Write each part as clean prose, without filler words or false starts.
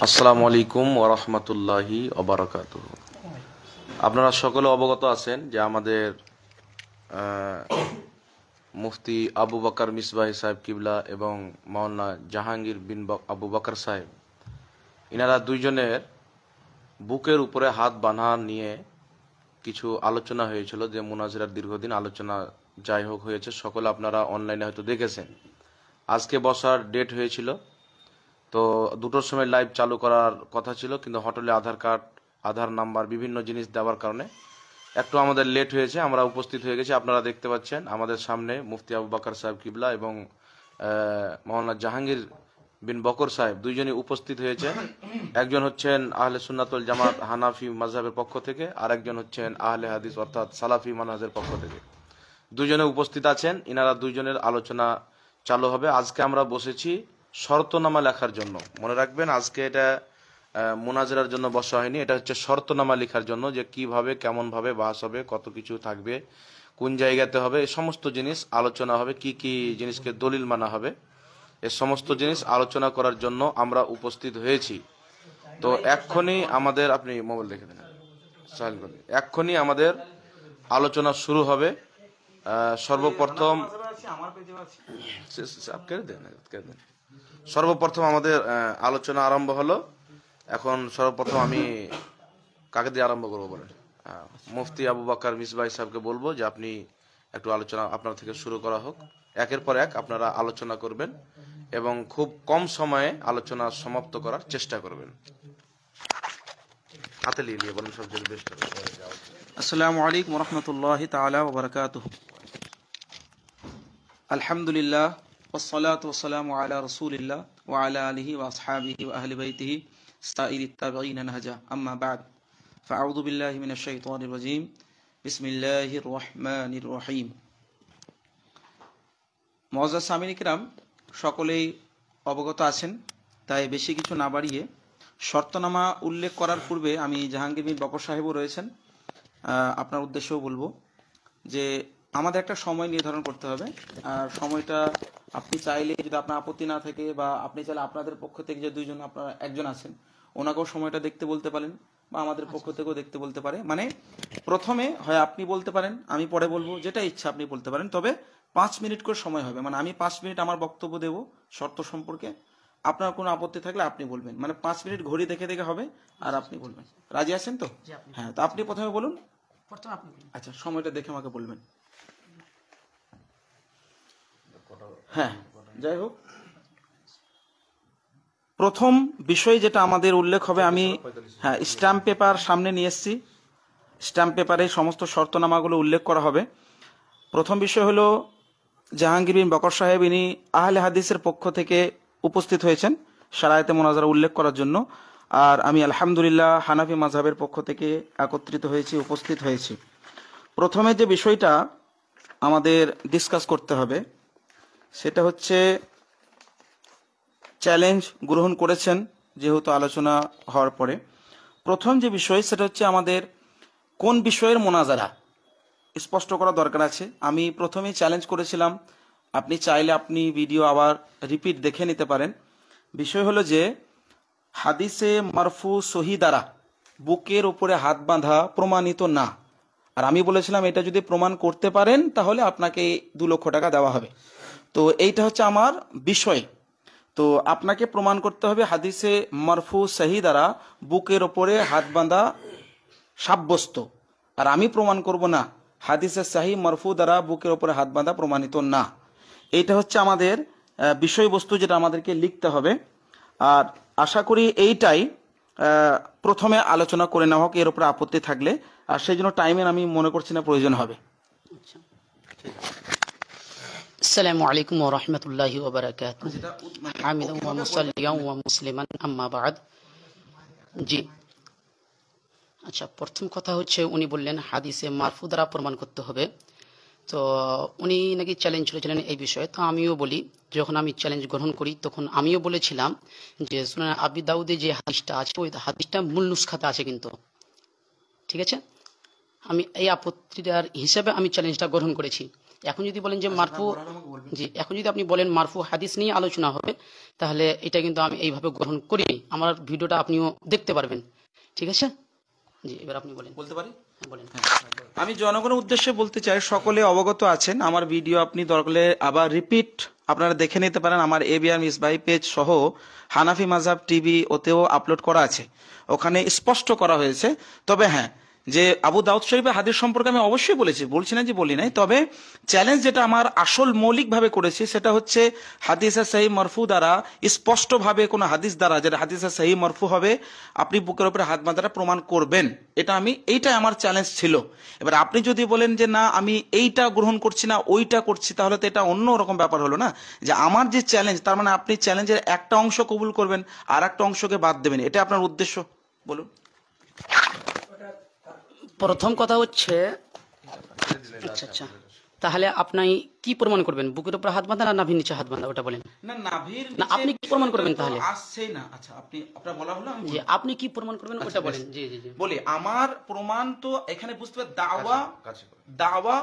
আসসালামু আলাইকুম ওয়া রাহমাতুল্লাহি ওয়া বারাকাতুহু। আপনারা সকলে অবগত আছেন যে আমাদের মুফতি আবু বকর মিসবাহি সাহেব কিবলা এবং মাওলানা জাহাঙ্গীর বিন আবু বকর সাহেব, ইনারা দুইজনের বুকের উপরে হাত বাঁধা নিয়ে কিছু আলোচনা হয়েছিল, যে মুনাজিরার দীর্ঘদিন আলোচনা যাই হোক হয়েছে, সকলে আপনারা অনলাইনে হয়তো দেখেছেন। আজকে বসার ডেট হয়েছিল, তো দুটোর সময় লাইভ চালু করার কথা ছিল, কিন্তু হোটেলে আধার নাম্বার বিভিন্ন জিনিস দেওয়ার কারণে একটু আমাদের লেট হয়েছে। আমরা উপস্থিত হয়ে গেছি, আপনারা দেখতে পাচ্ছেন আমাদের সামনে মুফতি আবু বকর সাহেব কিবলা এবং মাওলানা জাহাঙ্গীর বিন বকর সাহেব দুইজনই উপস্থিত হয়েছে। একজন হচ্ছেন আহলে সুন্নাত ওয়াল জামাত হানাফি মাযহাবের পক্ষ থেকে, আর একজন হচ্ছেন আহলে হাদিস অর্থাৎ সালাফি মানহাজের পক্ষ থেকে। দুইজনে উপস্থিত আছেন, ইনারা দুইজনের আলোচনা চালু হবে। আজকে আমরা বসেছি শর্তনামা লেখার জন্য। মনে রাখবেন, আজকে এটা মুনাজারার জন্য বসা হয়নি, এটা হচ্ছে শর্তনামা লেখার জন্য, যে কিভাবে কেমন ভাবে বাস হবে, কত কিছু থাকবে, কোন জায়গাতে হবে, এই সমস্ত জিনিস আলোচনা হবে, কি কি জিনিসকে দলিল মানা হবে, এই সমস্ত জিনিস আলোচনা করার জন্য আমরা উপস্থিত হয়েছি। তো এক্ষুনি আমাদের, আপনি মোবাইল দেখে দেন, এক্ষুনি আমাদের আলোচনা শুরু হবে। সর্বপ্রথম আমাদের আলোচনা আরম্ভ হলো। এখন সর্বপ্রথম আমি কাকে দিয়ে আরম্ভ করবো বলেন? মুফতি আবু বকর মিসবাহি সাহেবকে বলবো যে আপনি একটু আলোচনা আপনার থেকে শুরু করা হোক। একের পর এক আপনারা আলোচনা করবেন এবং খুব কম সময়ে আলোচনা সমাপ্ত করার চেষ্টা করবেন। হাতে নিয়ে বলেন, সবচেয়ে বেস্ট হবে। আসসালামু আলাইকুম ওয়া রাহমাতুল্লাহি তাআলা ওয়া বারাকাতুহু। আলহামদুলিল্লাহ ওয়াসসালাতু ওয়াসসালামু আলা রাসূলিল্লাহ ওয়া আলা আলিহি ওয়া আসহাবিহি ওয়া আহলি বাইতিহি সাইয়্যিদিত তাবিঈন নাহজা, আম্মা বা'দ। ফাআউযু বিল্লাহি মিনাশ শাইতানির রাজীম। বিসমিল্লাহির রহমানির রহিম। মুআজ্জাজ সামিঈন কিরাম, সকলেই অবগত আছেন, তাই বেশি কিছু না বাড়িয়ে শর্তনামা উল্লেখ করার পূর্বে আমি জাহাঙ্গীর বিন বকর সাহেবও রয়েছেন, আপনার উদ্দেশ্যেও বলবো যে আমাদের একটা সময় নির্ধারণ করতে হবে। আর সময়টা আপনি চাইলে, যদি আপনার আপত্তি না থাকে, বা আপনি চাইলে আপনাদের পক্ষ থেকে যে দুইজন, আপনারা একজন আছেন, ওনাকেও সময়টা দেখতে বলতে পারেন, বা আমাদের পক্ষ থেকেও দেখতে বলতে পারে। মানে প্রথমে হয় আপনি বলতে পারেন, আমি পরে বলবো, যেটা ইচ্ছা আপনি বলতে পারেন, তবে 5 মিনিট করে সময় হবে। মানে আমি 5 মিনিট আমার বক্তব্য দেব শর্ত সম্পর্কে, আপনার কোনো আপত্তি থাকলে আপনি বলবেন। মানে 5 মিনিট ঘড়ি দেখে দেখে হবে, আর আপনি বলবেন। রাজি আছেন তো? হ্যাঁ, তো আপনি প্রথমে বলুন। আচ্ছা, সময়টা দেখে আমাকে বলবেন। হ্যাঁ, যাই হোক, প্রথম বিষয় যেটা আমাদের উল্লেখ হবে, আমি স্ট্যাম্প পেপার সামনে নিয়ে এসেছি। স্ট্যাম্প পেপারে সমস্ত শর্তনামাগুলো উল্লেখ করা হবে। প্রথম বিষয় হলো, জাহাঙ্গীর বিন বকর সাহেব ইনি আহলে হাদিসের পক্ষ থেকে উপস্থিত হয়েছেন শারায়েতে মুনাজারা উল্লেখ করার জন্য। আর আমি আলহামদুলিল্লাহ হানাফি মাযহাবের পক্ষ থেকে একত্রিত হয়েছি, উপস্থিত হয়েছি। প্রথমে যে বিষয়টা আমাদের ডিসকাস করতে হবে সেটা হচ্ছে, চ্যালেঞ্জ গ্রহণ করেছেন যেহেতু আলোচনা হওয়ার পরে, প্রথম যে বিষয় সেটা হচ্ছে আমাদের কোন বিষয়ের মোনাজারা স্পষ্ট করা দরকার আছে। আমি প্রথমেই চ্যালেঞ্জ করেছিলাম, আপনি চাইলে আপনি ভিডিও আবার রিপিট দেখে নিতে পারেন। বিষয় হলো যে হাদিসে মারফু সহি দ্বারা বুকের উপরে হাত বাঁধা প্রমাণিত না। আর আমি বলেছিলাম এটা যদি প্রমাণ করতে পারেন তাহলে আপনাকে 2 লক্ষ টাকা দেওয়া হবে। তো এইটা হচ্ছে আমার বিষয়। তো আপনাকে প্রমাণ করতে হবে হাদিসে মারফু সহি দ্বারা বুকের ওপরে হাত বাঁধা সাব্যস্ত। আর আমি প্রমাণ করব না হাদিসে সহি মারফু দ্বারা বুকের ওপরে হাত বাঁধা প্রমাণিত না। এইটা হচ্ছে আমাদের বিষয়বস্তু, যেটা আমাদেরকে লিখতে হবে। আর আশা করি এইটাই প্রথমে আলোচনা করে নেওয়া হোক, এর উপরে আপত্তি থাকলে। আর সেই জন্য টাইমের আমি মনে করছি না প্রয়োজন হবে। আসসালামু আলাইকুম ওয়া রাহমাতুল্লাহি ওয়া বারাকাতুহু। হামিদান ওয়া মুসাল্লিয়ান ওয়া মুসলিমান, আম্মা বা'দ। জি, আচ্ছা, প্রথম কথা হচ্ছে উনি বললেন হাদিসে মারফু দ্বারা প্রমাণ করতে হবে। তো উনি নাকি চ্যালেঞ্জ করেছিলেন এই বিষয়ে। তো আমিও বলি, যখন আমি চ্যালেঞ্জ গ্রহণ করি তখন আমিও বলেছিলাম যে সুনান আবি দাউদে যে হাদিসটা আছে, ওই হাদিসটা মূল নুসখাতে আছে কিন্তু, ঠিক আছে। আমি এই আপত্তিটার হিসেবে আমি চ্যালেঞ্জটা গ্রহণ করেছি। এখন যদি বলেন যে মারফু, জি এখন যদি আপনি বলেন মারফু হাদিস নিয়ে আলোচনা হবে, তাহলে এটা কিন্তু আমি এইভাবে গ্রহণ করিনি। আমার ভিডিওটা আপনিও দেখতে পারবেন, ঠিক আছে? জি এবার আপনি বলেন। বলতে পারি? হ্যাঁ, বলেন। আমি জনগণের উদ্দেশ্যে বলতে চাই, সকলে অবগত আছেন, আমার ভিডিও আপনি দরকার হলে আবার রিপিট আপনারা দেখে নিতে পারেন। আমার এবিআর মিসবাহ পেজ সহ হানাফি মাযহাব টিভি ওতেও আপলোড করা আছে, ওখানে স্পষ্ট করা হয়েছে। তবে হ্যাঁ, যে আবু দাউদ শরীফের হাদিস সম্পর্কে আমি অবশ্যই বলছি না যে বলি নাই, তবে চ্যালেঞ্জ যেটা আমার আসল মৌলিকভাবে করেছি সেটা হচ্ছে হাদিসে সহিহ মারফু দ্বারা স্পষ্টভাবে কোনো হাদিস দ্বারা, যেটা হাদিসে সহিহ মারফু হবে, আপনি বুকের উপরে হাত বাঁধাটা প্রমাণ করবেন। এইটাই আমার চ্যালেঞ্জ ছিল। এবার আপনি যদি বলেন যে না আমি এইটা গ্রহণ করছি না ওইটা করছি, তাহলে তো এটা অন্য রকম ব্যাপার হলো না। যে আমার যে চ্যালেঞ্জ, তার মানে আপনি চ্যালেঞ্জের একটা অংশ কবুল করবেন আর একটা অংশকে বাদ দেবেন, এটা আপনার উদ্দেশ্য? বলুন। প্রথম কথা হচ্ছে, আচ্ছা আচ্ছা, তাহলে আপনি কি প্রমাণ করবেন? বুকের উপর হাত বাঁধা না নাভির নিচে হাত বাঁধা, ওটা বলেন। না নাভির না, আপনি কি প্রমাণ করবেন তাহলে? আসছেই না। আচ্ছা আপনার বলা হলো, আমি জি আপনি কি প্রমাণ করবেন ওটা বলেন। জি জি জি বলি। আমার প্রমাণ তো এখানে বুঝতে হবে, দাওয়া কাছে দাওয়া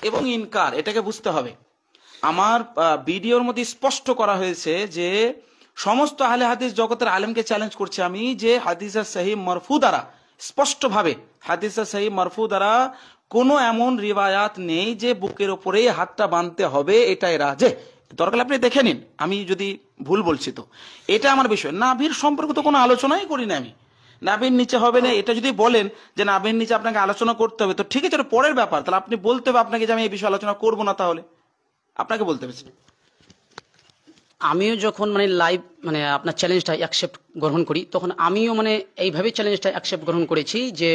এবং ইনকার, এটাকে বুঝতে হবে। আমার ভিডিওর মধ্যে স্পষ্ট করা হয়েছে যে সমস্ত আহলে হাদিস জগতের আলেমকে চ্যালেঞ্জ করছি আমি, যে হাদিসের সহিহ মারফু দ্বারা স্পষ্টভাবে, হাদিসের সহিহ মারফু দ্বারা কোনো এমন রিওয়ায়াত নেই যে বুকের উপরেই হাতটা বাঁধতে হবে, এটাই রাজে। দরকার আপনি দেখে নিন, আমি যদি ভুল বলছি তো। এটা আমার বিষয়। নাভির সম্পর্কে তো কোনো আলোচনাই করি না আমি। নাভির নিচে হবে না, এটা যদি বলেন যে নাভির নিচে আপনাকে আলোচনা করতে হবে, তো ঠিক আছে, এটা পরের ব্যাপার। তাহলে আপনি বলতে হবে আপনাকে যে আমি এই বিষয়ে আলোচনা করবো না, তাহলে আপনাকে বলতে হবে। আমিও যখন মানে লাইভ মানে আপনার চ্যালেঞ্জটা অ্যাকসেপ্ট গ্রহণ করি, তখন আমিও মানে এইভাবে চ্যালেঞ্জটা অ্যাকসেপ্ট গ্রহণ করেছি যে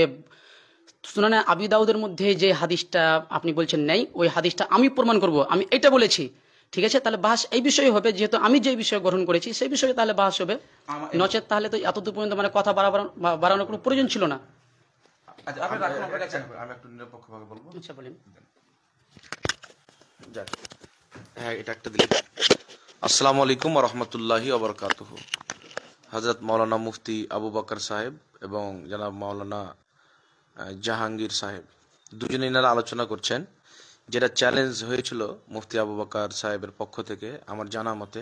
সুনানে আবি দাউদের মধ্যে যে হাদিসটা আপনি বলছেন নেই, ওই হাদিসটা আমি প্রমাণ করব, আমি এটা বলেছি। ঠিক আছে, তাহলে বাস এই বিষয়ে হবে, যেহেতু আমি যে বিষয় গ্রহণ করেছি সেই বিষয়ে তাহলে বাস হবে। নচেত তাহলে তো এতদূর পর্যন্ত মানে কথা বাড়ানোর কোনো প্রয়োজন ছিল না। আমি একটু নিরপেক্ষভাবে বলবো। আচ্ছা বলেন। হ্যাঁ, এটা একটা দিলে। আসসালামু আলাইকুম ওয়া রাহমাতুল্লাহি ওয়া বারাকাতুহু। হযরত মাওলানা মুফতি আবু বকর সাহেব এবং জনাব মাওলানা জাহাঙ্গীর সাহেব দুজনে এনারা আলোচনা করছেন, যেটা চ্যালেঞ্জ হয়েছিল মুফতি আবু বকর সাহেবের পক্ষ থেকে আমার জানা মতে,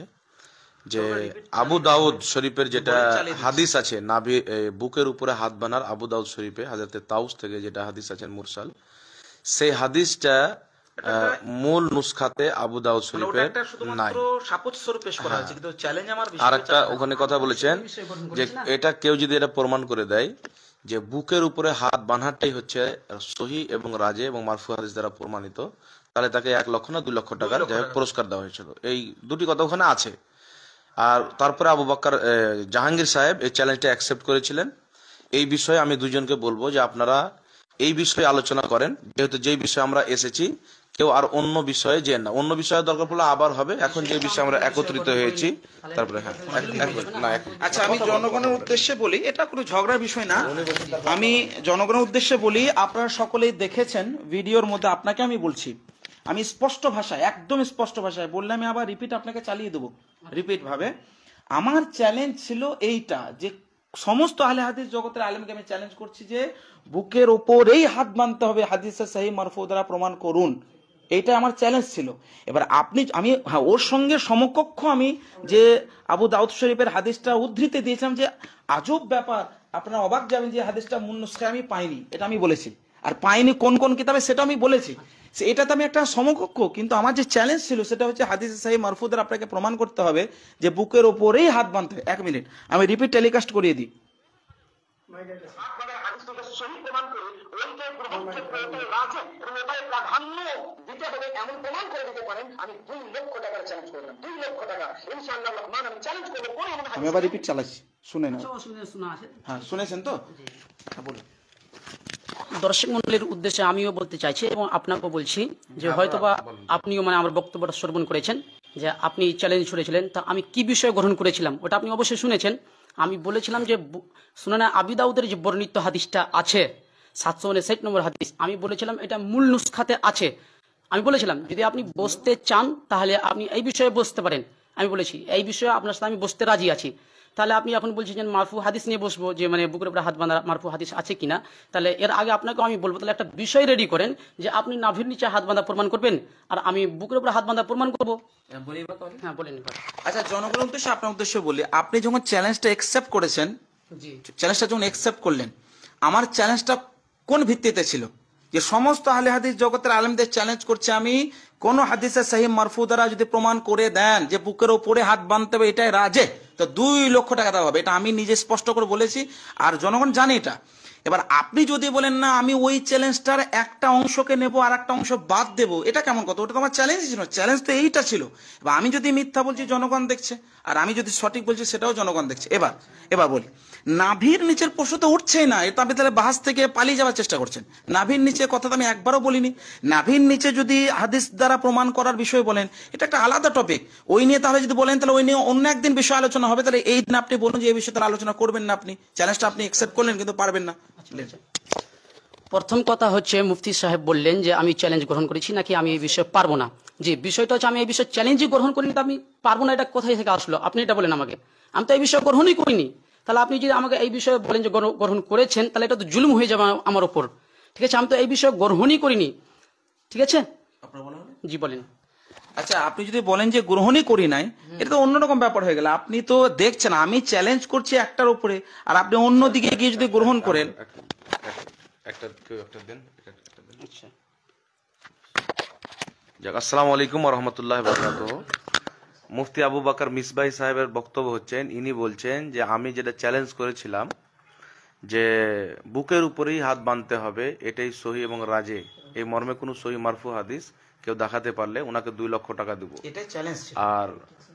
যে আবু দাউদ শরীফের যেটা হাদিস আছে নাভি বুকের উপরে হাত বানার, আবু দাউদ শরীফে হযরতে তাউস থেকে যেটা হাদিস আছে মুরসাল, সেই হাদিসটা মূল নুসখাতে আবু দাউদ শরীফের নাই। আর একটা ওখানে কথা বলেছেন যে এটা কেউ যদি এটা প্রমাণ করে দেয় যে বুকের উপরে হাত বাঁধাটাই হচ্ছে সহি এবং রাজে এবং মারফু হাদিস দ্বারা প্রমাণিত, তাহলে তাকে 1 লক্ষ না 2 লক্ষ টাকার পুরস্কার দেওয়া হয়েছিল। এই দুটি কথা ওখানে আছে। আর তারপরে আবু বকর জাহাঙ্গীর সাহেব এই চ্যালেঞ্জটা অ্যাকসেপ্ট করেছিলেন। এই বিষয়ে আমি দুজনকে বলবো যে আপনারা এই বিষয়ে আলোচনা করেন, যেহেতু যেই বিষয়ে আমরা এসেছি কেউ আর অন্য বিষয়ে যে না, অন্য বিষয়ে দরকার পড়লে আবার হবে। এখন যে বিষয়ে আমরা একত্রিত হয়েছি, তারপরে হ্যাঁ আচ্ছা, আমি জনগণের উদ্দেশ্যে বলি, এটা কোনো ঝগড়ার বিষয় না। আমি জনগণের উদ্দেশ্যে বলি, আপনারা সকলেই দেখেছেন ভিডিওর মধ্যে, আপনাকে আমি বলছি, আমি স্পষ্ট ভাষায়, একদম স্পষ্ট ভাষায় বললে আমি আবার রিপিট আপনাকে চালিয়ে দেবো রিপিট ভাবে। আমার চ্যালেঞ্জ ছিল এইটা, যে সমস্ত আহলে হাদিস জগতের আলেমকে আমি চ্যালেঞ্জ করছি যে বুকের ওপরেই হাত বাঁধতে হবে, হাদিসে সহিহ মারফু দ্বারা প্রমাণ করুন। এইটা আমার চ্যালেঞ্জ ছিল। এবার আমি হ্যাঁ ওর সঙ্গে সমকক্ষ আমি যে আবু দাউদ শরীফের হাদিসটা উদ্ধৃতি দিয়েছিলাম, যে আজব ব্যাপার, আপনারা অবাক যাবেন যে হাদিসটা মূল নুসখায় আমি পাইনি, এটা আমি বলেছি। আর পাইনি কোন কোন কিতাবে সেটা আমি বলেছি। এটাতে আমি একটা সমকক্ষ, কিন্তু আমার যে চ্যালেঞ্জ ছিল সেটা হচ্ছে হাদিসে সহিহ মারফু দ্বারা আপনাকে প্রমাণ করতে হবে যে বুকের ওপরেই হাত বাঁধতে হবে। 1 মিনিট, আমি রিপিট টেলিকাস্ট করিয়ে দিই। আমি আবার রিপিট চালাচ্ছি, শুনে না? হ্যাঁ শুনেছেন তো? বলুন। দর্শক মন্ডলীর উদ্দেশ্যে আমিও বলতে চাইছি এবং আপনাকেও বলছি যে হয়তোবা আপনিও মানে আমার বক্তব্যটা শ্রবণ করেছেন, যে আপনি চ্যালেঞ্জ ছুড়েছিলেন, তা আমি কি বিষয়ে গ্রহণ করেছিলাম ওটা আপনি অবশ্যই শুনেছেন। আমি বলেছিলাম যে সুনানে আবি দাউদের যে বর্ণিত হাদিসটা আছে 759 নম্বর হাদিস, আমি বলেছিলাম এটা মূল নুসখাতে আছে। আমি বলেছিলাম যদি আপনি বসতে চান তাহলে আপনি এই বিষয়ে বসতে পারেন। আমি বলেছি এই বিষয়ে আপনার সাথে আমি বসতে রাজি আছি। তাহলে আপনি এখন বলছেন যে মারফু হাদিস নিয়ে বসবো, যে মানে বুকের উপরে হাত বাঁধা মারফু হাদিস আছে কিনা। তাহলে এর আগে আপনাকে আমি বলবো, তাহলে একটা বিষয় রেডি করেন যে আপনি নাভির নিচে হাত বাঁধা প্রমাণ করবেন আর আমি বুকের উপরে হাত বাঁধা প্রমাণ করবো। হ্যাঁ বলেন। আচ্ছা, জনগণের উদ্দেশ্যে আপনার উদ্দেশ্যে বলি, আপনি যখন চ্যালেঞ্জটা অ্যাকসেপ্ট করেছেন, জি চ্যালেঞ্জটা যখন অ্যাকসেপ্ট করলেন, আমার চ্যালেঞ্জটা কোন ভিত্তিতে ছিল? যে সমস্ত আহলে হাদিস জগতের আলেমদের চ্যালেঞ্জ করছে আমি, কোন হাদিসে সহিহ মারফু দ্বারা যদি প্রমাণ করে দেন যে বুকের উপরে হাত বাঁধতে হবে এটাই রাজে, তো 2 লক্ষ টাকা দেওয়া হবে। এটা আমি নিজে স্পষ্ট করে বলেছি, আর জনগণ জানে এটা। এবার আপনি যদি বলেন না আমি ওই চ্যালেঞ্জটার একটা অংশকে নেব আর একটা অংশ বাদ দেব, এটা কেমন কথা? ওটা তো আমার চ্যালেঞ্জ ছিল, চ্যালেঞ্জ তো এইটা ছিল। এবার আমি যদি মিথ্যা বলছি জনগণ দেখছে, আর আমি যদি সঠিক বলছি সেটাও জনগণ দেখছে। এবার বলি, নাভির নিচের প্রশ্ন তো উঠছেই না, এটা আপনি তাহলে বাহাস থেকে পালিয়ে যাওয়ার চেষ্টা করছেন। নাভির নিচে কথা তো আমি একবারও বলিনি। নাভির নিচে যদি হাদিস দ্বারা প্রমাণ করার বিষয় বলেন, এটা একটা আলাদা টপিক। ওই নিয়ে তাহলে যদি বলেন তাহলে ওই নিয়ে অন্য একদিন বিষয় আলোচনা হবে। তাহলে এই দিন আপনি বলুন যে এই বিষয়ে তাহলে আলোচনা করবেন না, আপনি চ্যালেঞ্জটা আপনি অ্যাকসেপ্ট করলেন কিন্তু পারবেন না। প্রথম কথা হচ্ছে, মুফতি সাহেব বললেন যে আমি চ্যালেঞ্জ গ্রহণ করেছি নাকি আমি এই বিষয়ে পারবো না। যে বিষয়টা হচ্ছে আমি এই বিষয়ে চ্যালেঞ্জই গ্রহণ করিনি, তো আমি পারবো না এটা কোথায় থেকে আসলো? আপনি এটা বলেন আমাকে, আমি তো এই বিষয়ে গ্রহণই করিনি। তাহলে আপনি যদি আমাকে এই বিষয়ে বলেন যে গ্রহণ করেছেন, তাহলে এটা তো জুলুম হয়ে যাবে আমার ওপর। ঠিক আছে, আমি তো এই বিষয়ে গ্রহণই করিনি। ঠিক আছে, জি বলেন। আচ্ছা, আপনি যদি বলেন যে গ্রহণই করি নাই, এটা তো অন্যরকম ব্যাপার হয়ে গেল। আপনি তো দেখছেন আমি চ্যালেঞ্জ করছি একটার উপরে, আর আপনি অন্য দিকে গিয়ে যদি গ্রহণ করেন। আসসালামু আলাইকুম ওয়া রাহমাতুল্লাহি ওয়া বারাকাতুহু। মুফতি আবু বকর মিসবাহী সাহেবের বক্তব্য হচ্ছেন, ইনি বলছেন যে আমি যেটা চ্যালেঞ্জ করেছিলাম যে বুকের উপরেই হাত বাঁধতে হবে, এটাই সহি এবং রাজে, এই মর্মে কোনো সহি মারফু হাদিস কেউ দেখাতে পারলে ওনাকে 2 লক্ষ টাকা দেবো। এটাই চ্যালেঞ্জ। আর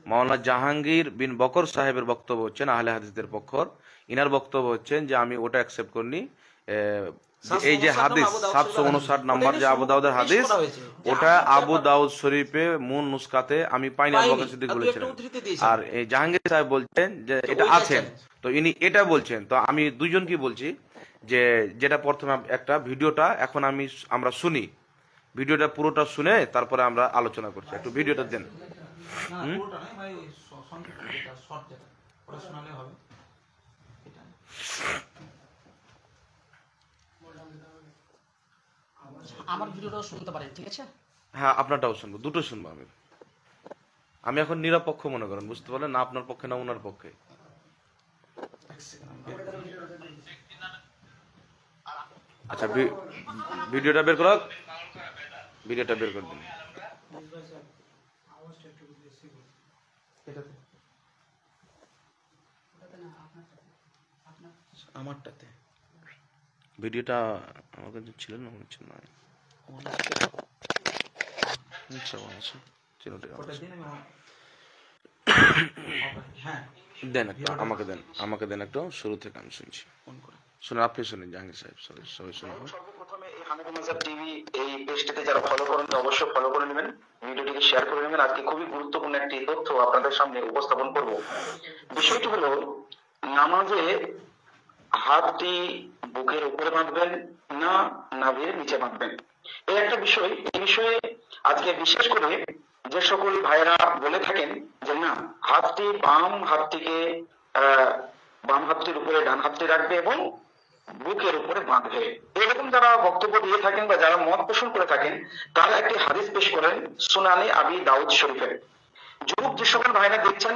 মাওলানা জাহাঙ্গীর বিন বকর সাহেবের বক্তব্য হচ্ছেন আহলে হাদিসদের পক্ষ, ইনার বক্তব্য হচ্ছেন যে আমি ওটা অ্যাকসেপ্ট করিনি। এই যে হাদিস 759 নাম্বার যে আবু দাউদের হাদিস, ওটা আবু দাউদ শরীফে মূল নুসখাতে আমি পাইনি, আবু বকর সিদ্দিক বলেছিলেন। আর এই জাহাঙ্গীর সাহেব বলছেন যে এটা আছে, তো ইনি এটা বলছেন। তো আমি দুইজনকে বলছি যে যেটা প্রথমে একটা ভিডিওটা এখন আমরা শুনি, ভিডিওটা পুরোটা শুনে তারপরে আমরা আলোচনা করছি। একটু ভিডিওটা দেন। আমার ভিডিওটাও শুনতে পারেন, ঠিক আছে? হ্যাঁ, আপনারটাও শুনবো, দুটো শুনবো। আমি এখন নিরপেক্ষ মনে করেন, বুঝতে পারলেন না? আপনার পক্ষে না ওনার পক্ষে। আচ্ছা, ভিডিওটা বের করো, ভিডিওটা বের করে দিন। আমারটাতে ভিডিওটা আমার কাছে ছিল না, মনে হচ্ছে না। দেন একটা, আমাকে দেন একটু, শুরু থেকে আমি শুনছি। শুনে আপনি শুনেন, জাহাঙ্গীর সাহেব সবাই শুনে। সর্বপ্রথমে এই হামিদ মাযহাব টিভি এই পেজটিতে যারা ফলো করেন অবশ্যই ফলো করে নেবেন, ভিডিওটিকে শেয়ার করে নেবেন। আজকে খুবই গুরুত্বপূর্ণ একটি তথ্য আপনাদের সামনে উপস্থাপন করব। বিষয়টি হলো, নামাজে হাতটি বুকের উপরে বাঁধবেন না নাভির নিচে বাঁধবেন, এই একটা বিষয়। এই বিষয়ে আজকে বিশেষ করে যে সকল ভাইয়েরা বলে থাকেন যে না, হাতটি বাম হাতটির উপরে ডান হাতটি রাখবে এবং বুকের উপরে বাঁধবে, এরকম যারা বক্তব্য দিয়ে থাকেন বা যারা মত পোষণ করে থাকেন, তারা একটি হাদিস পেশ করেন সুনানে আবি দাউদ শরীফের। যুবক যে সকল ভাইরা দেখছেন,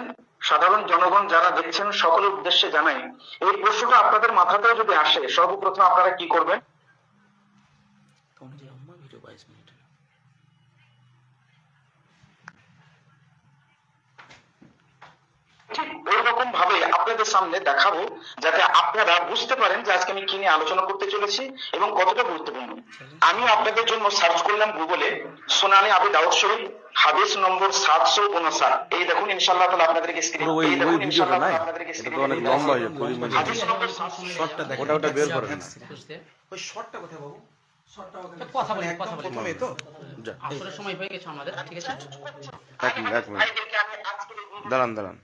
সাধারণ জনগণ যারা দেখছেন, সকলের উদ্দেশ্যে জানাই, এই প্রশ্নটা আপনাদের মাথাতেও যদি আসে, সর্বপ্রথম আপনারা কি করবেন? ঠিক ওই রকম ভাবে আপনাদের সামনে দেখাবো, যাতে আপনারা বুঝতে পারেন যে আজকে আমি কি নিয়ে আলোচনা করতে চলেছি এবং কতটা গুরুত্বপূর্ণ। আমি আপনাদের জন্য সার্চ করলাম গুগলে সুনানে আবি দাউদ শরীফ হাদিস নম্বর 759। এই দেখুন, ইনশাআল্লাহ তাআলা আপনাদেরকে স্ক্রিনে ওই ভিডিওটা নাই, এটা তো অনেক লম্বা হয়ে যাবে। হাদিস নম্বর 759 শর্টটা দেখেন, ওটা বের করেন। ওই শর্টটা কোথায় বাবু? কথা বলি প্রথমে তো আসলে সময় হয়ে গেছে আমাদের, ঠিক আছে? এক মিনিট দাঁড়ান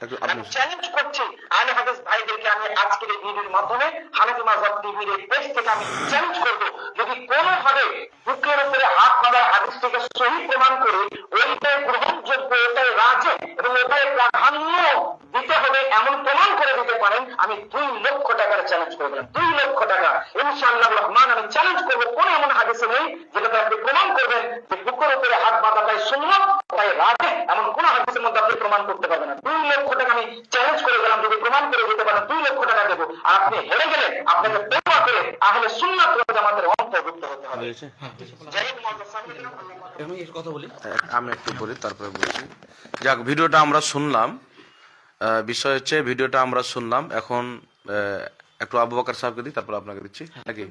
একটু। আপনি চ্যালেঞ্জ করছি আহলে হাদিস ভাইদেরকে, আমি আজকের এই ভিডিওর মাধ্যমে হানাফি মাযহাব টিভির এই পেজ থেকে আমি চ্যালেঞ্জ করব, যদি কোনোভাবে বুকের উপরে হাত বাঁধার হাদিস থেকে সহি প্রমাণ করে ওইটাই গ্রহণ যোগ্য, ওটাই রাজে এবং ওটাই প্রাধান্য দিতে হবে এমন প্রমাণ করে দিতে পারেন, আমি 2 লক্ষ টাকার চ্যালেঞ্জ করে দিলাম। 2 লক্ষ টাকা ইনশাআল্লাহ রহমান আমি চ্যালেঞ্জ করবো। কোন এমন হাদিসে নেই যেটাতে আপনি প্রমাণ করবেন যে বুকের উপরে হাত বাঁধাটাই সুন্নাত, তাই রাজে, এমন কোন হাদিসের মধ্যে আপনি প্রমাণ করতে পারবেন না। 2 লক্ষ টাকা আমি চ্যালেঞ্জ করে দিলাম, যদি প্রমাণ করে দিতে পারেন 2 লক্ষ টাকা দেবো। আর আপনি হেরে গেলে আপনাকে তওবা করে আহলে সুন্নাত ওয়াল জামাতের অন্তর্ভুক্ত হতে হবে। কথা বলি, আমি একটু বলি তারপরে বলছি। যাক, ভিডিওটা আমরা শুনলাম, বিষয় হচ্ছে ভিডিওটা আমরা শুনলাম। এখন একটু আবু বকর সাহেবকে দিই, তারপর আপনাকে দিচ্ছি নাকি?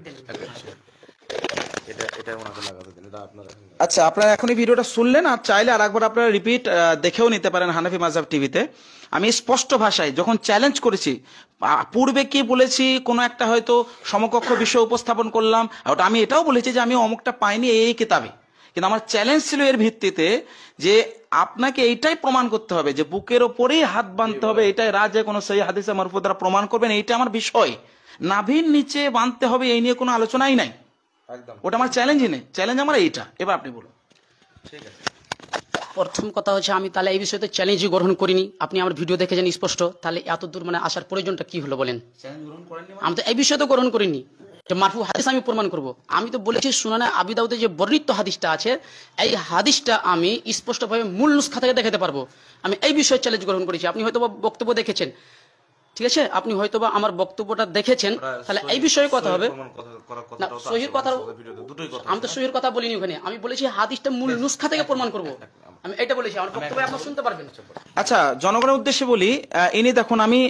এটা ওনাকে লাগাতে দিন, এটা আপনারা। আচ্ছা, আপনারা এখনই ভিডিওটা শুনলেন, আর চাইলে আর একবার আপনারা রিপিট দেখেও নিতে পারেন হানাফি মাযহাব টিভিতে। আমি স্পষ্ট ভাষায় যখন চ্যালেঞ্জ করেছি, পূর্বে কি বলেছি, কোনো একটা হয়তো সমকক্ষ বিষয় উপস্থাপন করলাম, ওটা আমি এটাও বলেছি যে আমি অমুকটা পাইনি এই কিতাবে, কিন্তু আমার চ্যালেঞ্জ ছিল এর ভিত্তিতে যে আপনাকে এইটাই প্রমাণ করতে হবে যে বুকের ওপরেই হাত বাঁধতে হবে, এটাই রাজে কোনো সেই হাদিসে মারফু দ্বারা প্রমাণ করবেন, এইটা আমার বিষয়। নাভির নিচে বাঁধতে হবে এই নিয়ে কোনো আলোচনাই নাই, ওটা আমার চ্যালেঞ্জই নেই। চ্যালেঞ্জ আমার এইটা। এবার আপনি বলুন। ঠিক আছে। প্রথম কথা হচ্ছে আমি তাহলে এই বিষয়তে চ্যালেঞ্জই গ্রহণ করিনি। আপনি আমার ভিডিও দেখেছেন স্পষ্ট, তাহলে এত দূর মানে আসার প্রয়োজনটা কি হলো বলেন? আমি তো এই বিষয় তো গ্রহণ করিনি যে মারফু হাদিস আমি প্রমাণ করব। আমি তো বলেছি সুনানে আবি দাউদে যে বর্ণিত হাদিসটা আছে, এই হাদিসটা আমি স্পষ্টভাবে মূল নুসখা থেকে দেখাতে পারবো। আমি এই বিষয়ে চ্যালেঞ্জ গ্রহণ করেছি। আপনি হয়তো বক্তব্য দেখেছেন, ঠিক আছে, আপনি হয়তোবা আমার বক্তব্যটা দেখেছেন, তাহলে এই বিষয়ে কথা হবে না। সহির কথা, আমি তো সহির কথা বলিনি ওখানে, আমি বলেছি হাদিসটা মূল নুসখা থেকে প্রমাণ করব, আমি এটা বলেছি। আমার বক্তব্য আপনারা শুনতে পারবেন। আচ্ছা, জনগণের উদ্দেশ্যে বলি, ইনি দেখুন, আমি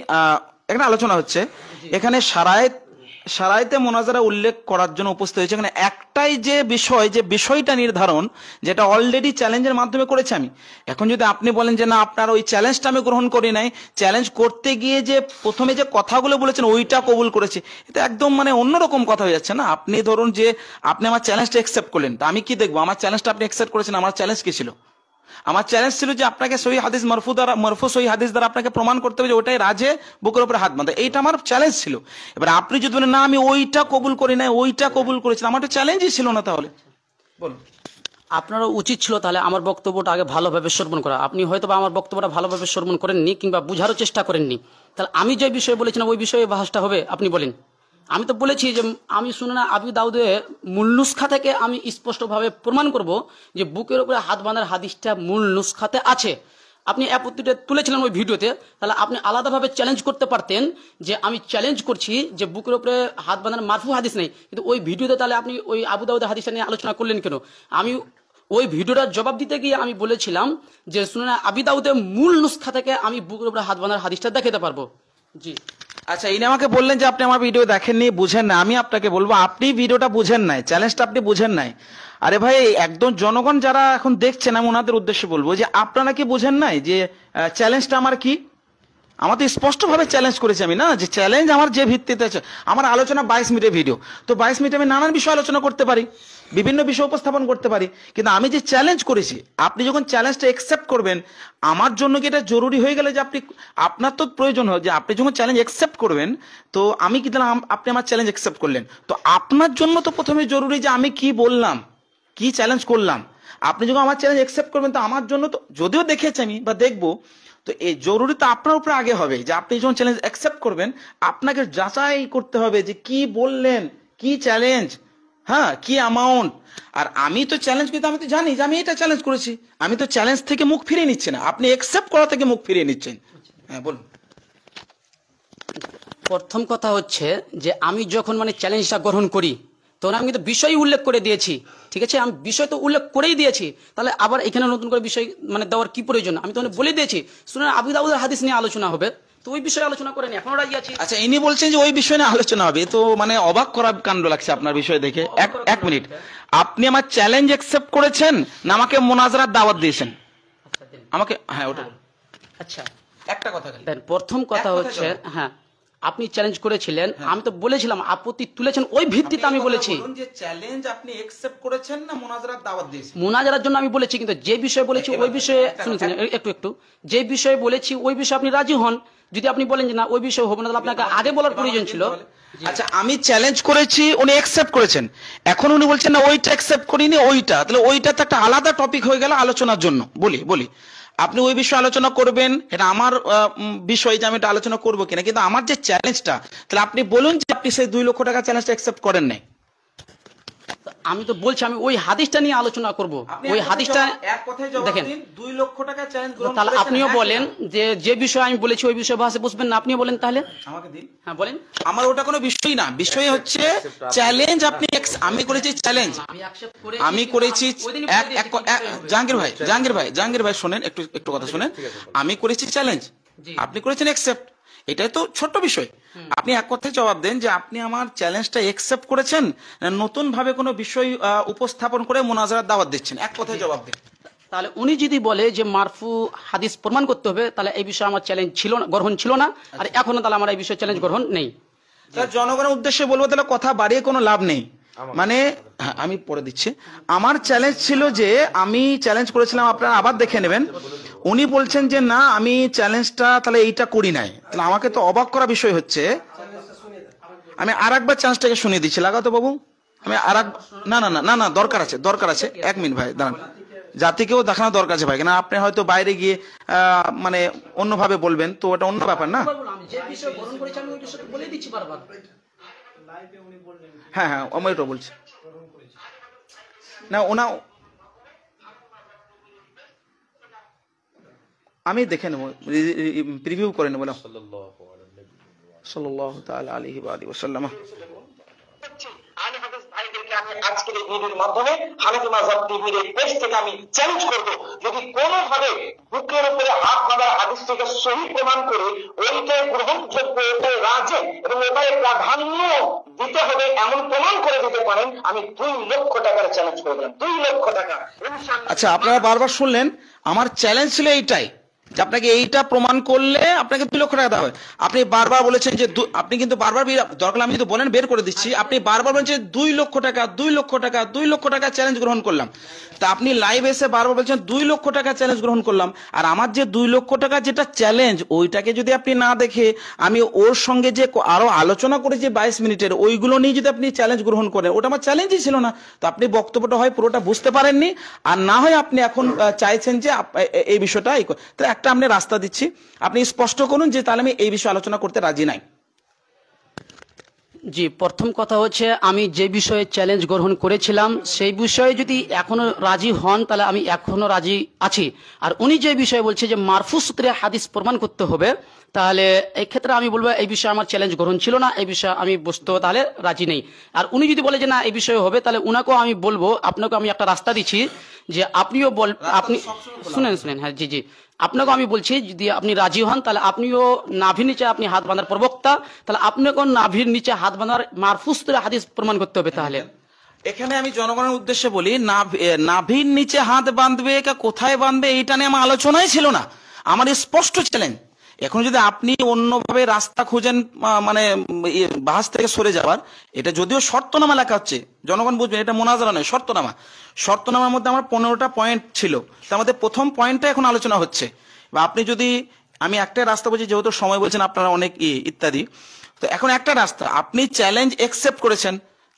একটা আলোচনা হচ্ছে এখানে সারাইতে মোনাজারা উল্লেখ করার জন্য উপস্থিত হয়েছে। এখানে একটাই যে বিষয়, যে বিষয়টা নির্ধারণ, যেটা অলরেডি চ্যালেঞ্জের মাধ্যমে করেছি আমি। এখন যদি আপনি বলেন যে না, আপনার ওই চ্যালেঞ্জটা আমি গ্রহণ করি নাই, চ্যালেঞ্জ করতে গিয়ে যে প্রথমে যে কথাগুলো বলেছেন ওইটা কবুল করেছি, এটা একদম মানে অন্যরকম কথা হয়ে যাচ্ছে না। আপনি ধরুন যে আপনি আমার চ্যালেঞ্জটা অ্যাকসেপ্ট করলেন, তা আমি কি দেখবো আমার চ্যালেঞ্জটা আপনি অ্যাকসেপ্ট করেছেন? আমার চ্যালেঞ্জ কি ছিল? আমার চ্যালেঞ্জ ছিল যে আপনাকে সহি হাদিস মারফু সহি হাদিস দ্বারা আপনাকে প্রমাণ করতে হবে যে ওটাই রাজে বুকের উপরে হাত বাঁধা, এইটা আমার চ্যালেঞ্জ ছিল। এবার আপনি যদি বলেন না আমি ওইটা কবুল করি নাই, ওইটা কবুল করেছিলাম, আমার তো চ্যালেঞ্জই ছিল না, তাহলে বলুন। আপনারও উচিত ছিল তাহলে আমার বক্তব্যটা আগে ভালোভাবে শ্রবণ করা। আপনি হয়তো বা আমার বক্তব্যটা ভালোভাবে শ্রবণ করেননি কিংবা বুঝারও চেষ্টা করেননি। তাহলে আমি যে বিষয়ে বলেছিলাম ওই বিষয়ে বাহাসটা হবে আপনি বলেন। আমি তো বলেছি যে আমি শুনে না আবি দাউদে মূল নুসখা থেকে আমি স্পষ্টভাবে প্রমাণ করব যে বুকের উপরে হাত বাঁধার হাদিসটা মূল নুসখাতে আছে। আপনি আপত্তিটা তুলেছিলেন ওই ভিডিওতে, তাহলে আপনি আলাদাভাবে চ্যালেঞ্জ করতে পারতেন যে আমি চ্যালেঞ্জ করছি যে বুকের উপরে হাত বাঁধার মারফু হাদিস নেই, কিন্তু ওই ভিডিওতে তাহলে আপনি ওই আবু দাউদের হাদিসটা নিয়ে আলোচনা করলেন কেন? আমি ওই ভিডিওটার জবাব দিতে গিয়ে আমি বলেছিলাম যে শুনে আবি দাউদের মূল নুসখা থেকে আমি বুকের উপরে হাত বাঁধার হাদিসটা দেখাতে পারবো। জি আচ্ছা, ইনি আমাকে বললেন যে আপনি আমার ভিডিও দেখেননি, বুঝেন না। আমি আপনাকে বলবো আপনি ভিডিওটা বুঝেন নাই, চ্যালেঞ্জটা আপনি বুঝেন নাই। আরে ভাই, একদম জনগণ যারা এখন দেখছেন, আমি ওনাদের উদ্দেশ্যে বলবো যে আপনারা কি বুঝেন নাই যে চ্যালেঞ্জটা আমার কি? আমার তো স্পষ্টভাবে চ্যালেঞ্জ করেছি আমি, না যে চ্যালেঞ্জ আমার যে ভিত্তিতে আছে। আমার আলোচনা 22 মিনিটের ভিডিও, তো 22 মিনিটে আমি নানান বিষয় আলোচনা করতে পারি, বিভিন্ন বিষয় উপস্থাপন করতে পারি, কিন্তু আমি যে চ্যালেঞ্জ করেছি, আপনি যখন চ্যালেঞ্জটা অ্যাকসেপ্ট করবেন, আমার জন্য কি এটা জরুরি হয়ে গেলে যে আপনার তো প্রয়োজন হয় যে আপনি যখন চ্যালেঞ্জ অ্যাকসেপ্ট করবেন, তো আমি কি দিলাম, আপনি আমার চ্যালেঞ্জ অ্যাকসেপ্ট করলেন, তো আপনার জন্য তো প্রথমে জরুরি যে আমি কি বললাম, কি চ্যালেঞ্জ করলাম। আপনি যখন আমার চ্যালেঞ্জ অ্যাকসেপ্ট করবেন, তো আমার জন্য তো, যদিও দেখেছি আমি বা দেখবো, তো এই জরুরি তো আপনার উপরে আগে হবে যে আপনি যখন চ্যালেঞ্জ অ্যাকসেপ্ট করবেন, আপনাকে যাচাই করতে হবে যে কি বললেন, কি চ্যালেঞ্জ, হ্যাঁ, কি অ্যামাউন্ট। আর আমি তো চ্যালেঞ্জ করতে, আমি তো জানি যে আমি এটা চ্যালেঞ্জ করেছি, আমি তো চ্যালেঞ্জ থেকে মুখ ফিরিয়ে নিচ্ছি না, আপনি অ্যাকসেপ্ট করা থেকে মুখ ফিরিয়ে নিচ্ছেন। হ্যাঁ বলুন। প্রথম কথা হচ্ছে যে আমি যখন মানে চ্যালেঞ্জটা গ্রহণ করি তখন আমি কিন্তু বিষয় উল্লেখ করে দিয়েছি, ঠিক আছে, আমি বিষয় তো উল্লেখ করেই দিয়েছি, তাহলে আবার এখানে নতুন করে বিষয় মানে দেওয়ার কি প্রয়োজন? আমি তো বলে দিয়েছি শুনে আবু দাউদের হাদিস নিয়ে আলোচনা হবে, তো ওই বিষয়ে আলোচনা করেন, এখনো রাজি আছি। আচ্ছা, ইনি বলছেন যে ওই বিষয় নিয়ে আলোচনা হবে, তো মানে অবাক করা কাণ্ড লাগছে আপনার বিষয় দেখে। এক মিনিট, আপনি আমার চ্যালেঞ্জ অ্যাকসেপ্ট করেছেন না আমাকে মোনাজারার দাওয়াত দিয়েছেন? আমাকে, হ্যাঁ ওটা। আচ্ছা, একটা কথা দেন প্রথম কথা হচ্ছে, হ্যাঁ আপনি চ্যালেঞ্জ করেছিলেন, আমি তো বলেছিলাম আপত্তি তুলেছেন, ওই ভিত্তিতে আমি বলেছি। বলুন যে চ্যালেঞ্জ আপনি অ্যাকসেপ্ট করেছেন না মুনাজারার দাওয়াত দিয়েছেন? মুনাজারার জন্য আমি বলেছি, কিন্তু যে বিষয়ে বলেছি ওই বিষয়ে শুনেছেন একটু যে বিষয়ে বলেছি ওই বিষয়ে আপনি রাজি হন। যদি আপনি বলেন যে না ওই বিষয়ে হবে না, তাহলে আপনাকে আগে বলার প্রয়োজন ছিল। আচ্ছা, আমি চ্যালেঞ্জ করেছি, উনি অ্যাকসেপ্ট করেছেন, এখন উনি বলছেন না ওইটা অ্যাকসেপ্ট করিনি, ওইটা, তাহলে ওইটা তো একটা আলাদা টপিক হয়ে গেল আলোচনার জন্য। বলি আপনি ওই বিষয়ে আলোচনা করবেন, এটা আমার বিষয় যে আমি এটা আলোচনা করবো কিনা, কিন্তু আমার যে চ্যালেঞ্জটা, তাহলে আপনি বলুন যে আপনি সেই 2 লক্ষ টাকা চ্যালেঞ্জটা অ্যাকসেপ্ট করেন নাই। আমি তো বলছি আমি ওই হাদিসটা নিয়ে আলোচনা করব। ওই হাদিসটা দেখেন, 2 লক্ষ টাকা চ্যালেঞ্জ গ্রহণ তাহলে করেছেন, আপনিও বলেন যে যে বিষয়ে আমি বলেছি ওই বিষয়ে ভাষে বসবেন না, আপনিও বলেন তাহলে। আমাকে দিন। হ্যাঁ বলেন। আমার ওটা কোনো বিষয় না, বিষয় হচ্ছে চ্যালেঞ্জ। আপনি আমি করেছি চ্যালেঞ্জ, আমি করেছি জাহাঙ্গীর ভাই শোনেন, একটু কথা শোনেন। আমি করেছি চ্যালেঞ্জ, আপনি করেছেন অ্যাকসেপ্ট, এটাই তো ছোট্ট বিষয়। আপনি এক কথায় জবাব দেন যে আপনি আমার চ্যালেঞ্জটা অ্যাকসেপ্ট করেছেন, নতুন ভাবে কোনো বিষয় উপস্থাপন করে মুনাজারার দাওয়াত দিচ্ছেন, এক কথায় জবাব দেন। তাহলে উনি যদি বলে যে মারফু হাদিস প্রমাণ করতে হবে, তাহলে এই বিষয়ে আমার চ্যালেঞ্জ ছিল না, গ্রহণ ছিল না, আর এখনো তাহলে আমার এই বিষয়ে চ্যালেঞ্জ গ্রহণ নেই। জনগণের উদ্দেশ্যে বলবো, তাহলে কথা বাড়িয়ে কোনো লাভ নেই। মানে আমি পড়ে দিচ্ছি, আমার চ্যালেঞ্জ ছিল যে আমি চ্যালেঞ্জ করেছিলাম, আপনারা আবার দেখে নেবেন। উনি বলছেন যে না আমি চ্যালেঞ্জটা তাহলে এইটা করি নাই, তাহলে আমাকে তো অবাক করা বিষয় হচ্ছে। আমি আর একবার চ্যালেঞ্জটাকে শুনিয়ে দিচ্ছি, লাগাতো বাবু। আমি আর না দরকার আছে 1 মিনিট ভাই দাঁড়ান, জাতিকেও দেখানো দরকার আছে ভাই, কেন আপনি হয়তো বাইরে গিয়ে মানে অন্যভাবে বলবেন, তো ওটা অন্য ব্যাপার না। হ্যাঁ আমি ওটা বলছি না, ওনা আমি দেখে নেবো, প্রিভিউ করে নেবো। সাল্লাল্লাহু তাআলা আলাইহি ওয়া আলিহি ওয়াসাল্লাম। আহলে হাদিস ভাইদেরকে আমি আজকের এই ভিডিওর মাধ্যমে হানাফি মাযহাব টিভির এই পেজ থেকে আমি চ্যালেঞ্জ করব, যদি কোনোভাবে বুকের উপরে হাত বাঁধার হাদিসটিকে সহিহ প্রমাণ করে ওইটাই গ্রহণযোগ্য, ওইটাই রাজে এবং ওইটাই প্রাধান্য দিতে হবে এমন প্রমাণ করে দিতে পারেন, আমি 2 লক্ষ টাকার চ্যালেঞ্জ করে দিলাম। 2 লক্ষ টাকা। আচ্ছা, আপনারা বারবার শুনলেন, আমার চ্যালেঞ্জ ছিল এইটাই যে আপনাকে এইটা প্রমাণ করলে আপনাকে 2 লক্ষ টাকা দেওয়া হবে। আপনি বারবার বলেছেন যে আপনি কিন্তু বারবার, দরকার আমি যদি বলেন বের করে দিচ্ছি, আপনি বারবার বলছেন 2 লক্ষ টাকা 2 লক্ষ টাকা 2 লক্ষ টাকা চ্যালেঞ্জ গ্রহণ করলাম। তা আপনি লাইভ এসে বারবার বলছেন 2 লক্ষ টাকা চ্যালেঞ্জ গ্রহণ করলাম, আর আমার যে 2 লক্ষ টাকা যেটা চ্যালেঞ্জ, ওইটাকে যদি আপনি না দেখে আমি ওর সঙ্গে যে আরো আলোচনা করেছি 22 মিনিটের, ওইগুলো নিয়ে যদি আপনি চ্যালেঞ্জ গ্রহণ করেন, ওটা আমার চ্যালেঞ্জই ছিল না। তো আপনি বক্তব্যটা হয় পুরোটা বুঝতে পারেননি, আর না হয় আপনি এখন চাইছেন যে এই বিষয়টা, তাহলে একটা আপনি রাস্তা দিচ্ছি, আপনি স্পষ্ট করুন যে তাহলে আমি এই বিষয়ে আলোচনা করতে রাজি নাই। জি, প্রথম কথা হচ্ছে আমি যে বিষয়ে চ্যালেঞ্জ গ্রহণ করেছিলাম সেই বিষয়ে যদি এখনো রাজি হন, তাহলে আমি এখনো রাজি আছি। আর উনি যে বিষয়ে বলছে যে মারফু সূত্রে হাদিস প্রমাণ করতে হবে, তাহলে এই ক্ষেত্রে আমি বলবো এই বিষয়ে আমার চ্যালেঞ্জ গ্রহণ ছিল না, এই বিষয়ে আমি বুঝতে তাহলে রাজি নেই। আর উনি যদি বলে যে না এই বিষয়ে হবে, তাহলে উনাকেও আমি বলবো, আপনাকেও আমি একটা রাস্তা দিচ্ছি যে আপনিও আপনি শুনেন, হ্যাঁ জি, আপনাকেও আমি বলছি যদি আপনি রাজি হন, তাহলে আপনিও নাভির নিচে আপনি হাত বাঁধার প্রবক্তা, তাহলে আপনাকেও নাভির নিচে হাত বাঁধার মারফু সূত্রে হাদিস প্রমাণ করতে হবে। তাহলে এখানে আমি জনগণের উদ্দেশ্যে বলি, নাভির নিচে হাত বাঁধবে কোথায় বাঁধবে এইটা নিয়ে আমার আলোচনাই ছিল না, আমার স্পষ্ট চ্যালেঞ্জ। এখন যদি আপনি অন্যভাবে রাস্তা খুঁজেন, মানে বাহাস থেকে সরে যাওয়ার, এটা যদিও শর্তনামা লেখা হচ্ছে, জনগণ বুঝবেন এটা মুনাজারা নয়, শর্তনামার মধ্যে আমার 15টা পয়েন্ট ছিল, তার মধ্যে প্রথম পয়েন্টটা এখন আলোচনা হচ্ছে। বা আপনি যদি, আমি একটাই রাস্তা বলছি, যেহেতু সময় বলছেন আপনারা অনেক ইত্যাদি, তো এখন একটা রাস্তা, আপনি চ্যালেঞ্জ অ্যাকসেপ্ট করেছেন,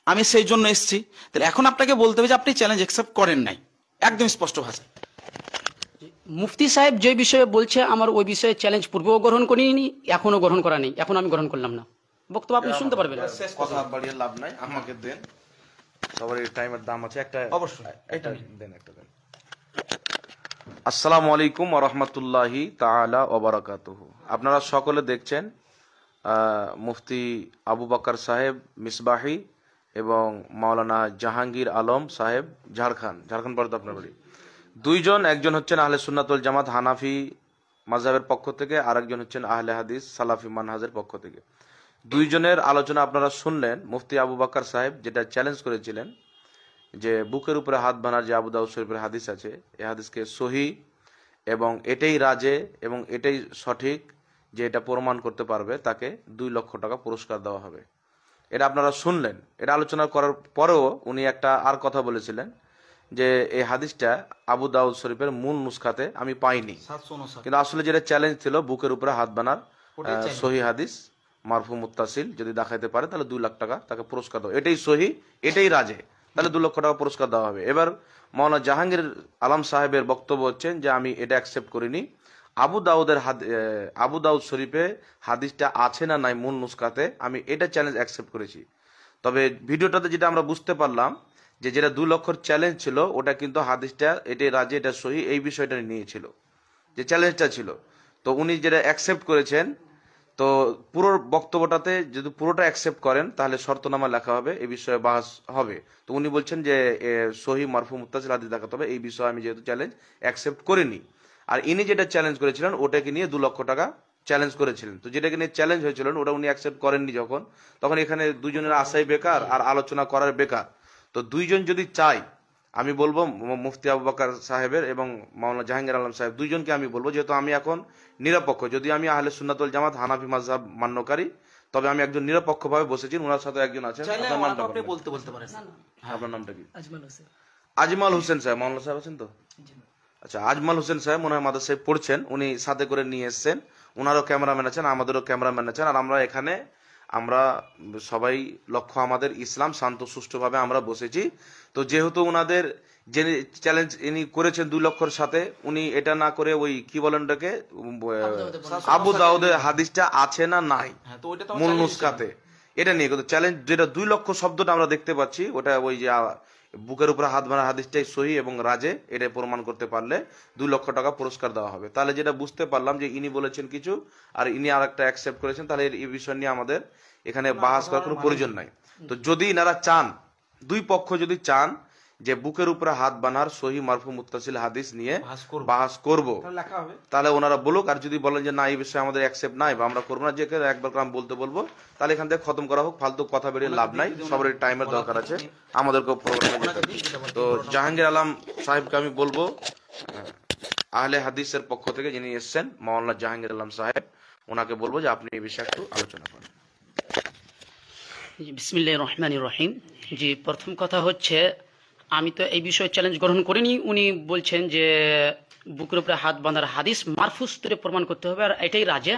আমি সেই জন্য এসেছি, তাহলে এখন আপনাকে বলতে হবে যে আপনি চ্যালেঞ্জ অ্যাকসেপ্ট করেন নাই, একদম স্পষ্ট ভাষায়। মুফতি সাহেব যে বিষয়ে বলছে আমার ওই বিষয়ে চ্যালেঞ্জ পূর্বেও গ্রহণ করিনি, এখনো গ্রহণ করা নেই, এখন আমি গ্রহণ করলাম না। বক্তব্য আপনি শুনতে পারবেন। কথা বাড়িয়ে লাভ নাই, আমাকে দেন, সবার এই টাইমের দাম আছে, একটা অবশ্যই এটা দেন, একটা দেন। আসসালামু আলাইকুম ওয়া রাহমাতুল্লাহি তাআলা ওয়া বারাকাতুহু। আপনারা সকলে দেখছেন মুফতি আবু বকর সাহেব মিসবাহি এবং মাওলানা জাহাঙ্গীর আলম সাহেব ঝাড়খণ্ড পড়তে আপনার বাড়ি। দুইজন, একজন হচ্ছেন আহলে সুন্নাত ওয়াল জামাত হানাফি মাযহাবের পক্ষ থেকে, আরেকজন হচ্ছেন আহলে হাদিস সালাফি মানহাজের পক্ষ থেকে। দুইজনের আলোচনা আপনারা শুনলেন। মুফতি আবু বকর সাহেব যেটা চ্যালেঞ্জ করেছিলেন যে বুকের উপরে হাত বাঁধার যে আবু দাউদ শরীফের হাদিস আছে, এই হাদিসকে সহিহ এবং এটাই রাজে এবং এটাই সঠিক যে এটা প্রমাণ করতে পারবে তাকে 2 লক্ষ টাকা পুরস্কার দেওয়া হবে। এটা আপনারা শুনলেন। এটা আলোচনা করার পরেও উনি একটা আর কথা বলেছিলেন যে এই হাদিসটা আবু দাউদ শরীফের মূল নুসখাতে আমি পাইনি, 759 কিন্তু আসলে যেটা চ্যালেঞ্জ ছিল বুকের উপরে হাত বানার সহি হাদিস মারফু মুত্তাসিল যদি দেখাইতে পারে তাহলে 2 লাখ টাকা তাকে পুরস্কার দেওয়া, এটাই সহি, এটাই রাজে, তাহলে 2 লক্ষ টাকা পুরস্কার দেওয়া হবে। এবার মাওলানা জাহাঙ্গীর আলম সাহেবের বক্তব্য হচ্ছেন যে আমি এটা অ্যাকসেপ্ট করিনি, আবু দাউদ শরীফে হাদিসটা আছে না নাই মূল নুসখাতে, আমি এটা চ্যালেঞ্জ অ্যাকসেপ্ট করেছি। তবে ভিডিওটাতে যেটা আমরা বুঝতে পারলাম যে যেটা 2 লক্ষর চ্যালেঞ্জ ছিল ওটা কিন্তু হাদিসটা এটাই রাজে, এটা সহি, এই বিষয়টা নিয়েছিল যে চ্যালেঞ্জটা ছিল। তো উনি যেটা অ্যাকসেপ্ট করেছেন, তো পুরো বক্তব্যটাতে যদি পুরোটা অ্যাকসেপ্ট করেন তাহলে শর্তনামা লেখা হবে, এই বিষয়ে বাহাস হবে। তো উনি বলছেন যে সহি মারফু মুত্তাসিল হাদিস দেখাতে হবে, এই বিষয়ে আমি যেহেতু চ্যালেঞ্জ অ্যাকসেপ্ট করিনি। আর ইনি যেটা চ্যালেঞ্জ করেছিলেন ওটাকে নিয়ে 2 লক্ষ টাকা চ্যালেঞ্জ করেছিলেন। তো যেটাকে নিয়ে চ্যালেঞ্জ হয়েছিল ওটা উনি অ্যাকসেপ্ট করেননি, তখন এখানে দুজনের আশাই বেকার আর আলোচনা করার বেকার। তো দুইজন যদি চাই, আমি বলবো মুফতি আবু বকর সাহেবের এবং মাওলানা জাহাঙ্গীর আলম সাহেব দুইজনকে আমি বলবো, যেহেতু আমি এখন নিরপেক্ষ, যদি আমি আহলে সুন্নাত ওয়াল জামাত হানাফি মাযহাব মান্যকারী, তবে আমি একজন নিরপেক্ষভাবে বসেছি। ওনার সাথে একজন আছেন, আপনার নামটা আপনি বলতে পারেন। আপনার নামটা কি? আজমাল হোসেন সাহেব। মাওলানা সাহেব আছেন তো? আচ্ছা, আজমাল হোসেন সাহেব মনে হয় মাদ্রাসায় পড়ছেন, উনি সাথে করে নিয়ে এসছেন। ওনারও ক্যামেরাম্যান আছেন, আমাদেরও ক্যামেরাম্যান আছেন। আর আমরা সবাই লক্ষ্য আমাদের ইসলাম, শান্ত সুষ্ঠুভাবে আমরা বসেছি। তো যেহেতু ওনাদের যে চ্যালেঞ্জ ইনি করেছেন 2 লক্ষর সাথে, উনি এটা না করে ওই কি বলেন ওটাকে আবু দাউদের হাদিসটা আছে না নাই মূল নুসখাতে, এটা নিয়ে কিন্তু চ্যালেঞ্জ, যেটা 2 লক্ষ শব্দটা আমরা দেখতে পাচ্ছি ওটা ওই যে বুকের উপরে হাত বাঁধার হাদিসটাই সহি এবং রাজে, এটা প্রমাণ করতে পারলে 2 লক্ষ টাকা পুরস্কার দেওয়া হবে। তাহলে যেটা বুঝতে পারলাম যে ইনি বলেছেন কিছু আর ইনি আর একটা অ্যাকসেপ্ট করেছেন, তাহলে এই বিষয় নিয়ে আমাদের এখানে বাহাস করার কোনো প্রয়োজন নাই। তো যদি ইনারা চান, 2 পক্ষ যদি চান যে বুকের উপরে হাত বাঁধার সহি মারফু মুত্তাসিল হাদিস নিয়ে বাহাস করব, তাহলে ওনারা বলুক। আর যদি বলেন যে না এই বিষয়ে আমাদের অ্যাকসেপ্ট নাই বা আমরা করবো না, যে একবার আমি বলতে বলবো, তাহলে এখান থেকে খতম করা হোক। ফালতু কথা বেরিয়ে লাভ নাই, সবার টাইমের দরকার আছে, আমাদেরকেও প্রোগ্রামে যেতে হবে। তো জাহাঙ্গীর আলম সাহেবকে আমি বলবো আহলে হাদিসের পক্ষ থেকে যিনি এসছেন মাওলানা জাহাঙ্গীর আলম সাহেব, ওনাকে বলবো যে আপনি এই বিষয়ে একটু আলোচনা করেন। বিসমিল্লাহির রহমানির রহিম। জি, প্রথম কথা হচ্ছে আমি তো এই বিষয়ে চ্যালেঞ্জ গ্রহণ করিনি। উনি বলছেন যে বুকের উপরে হাত বাঁধার হাদিস মারফুস স্তরে প্রমাণ করতে হবে আর এটাই রাজে।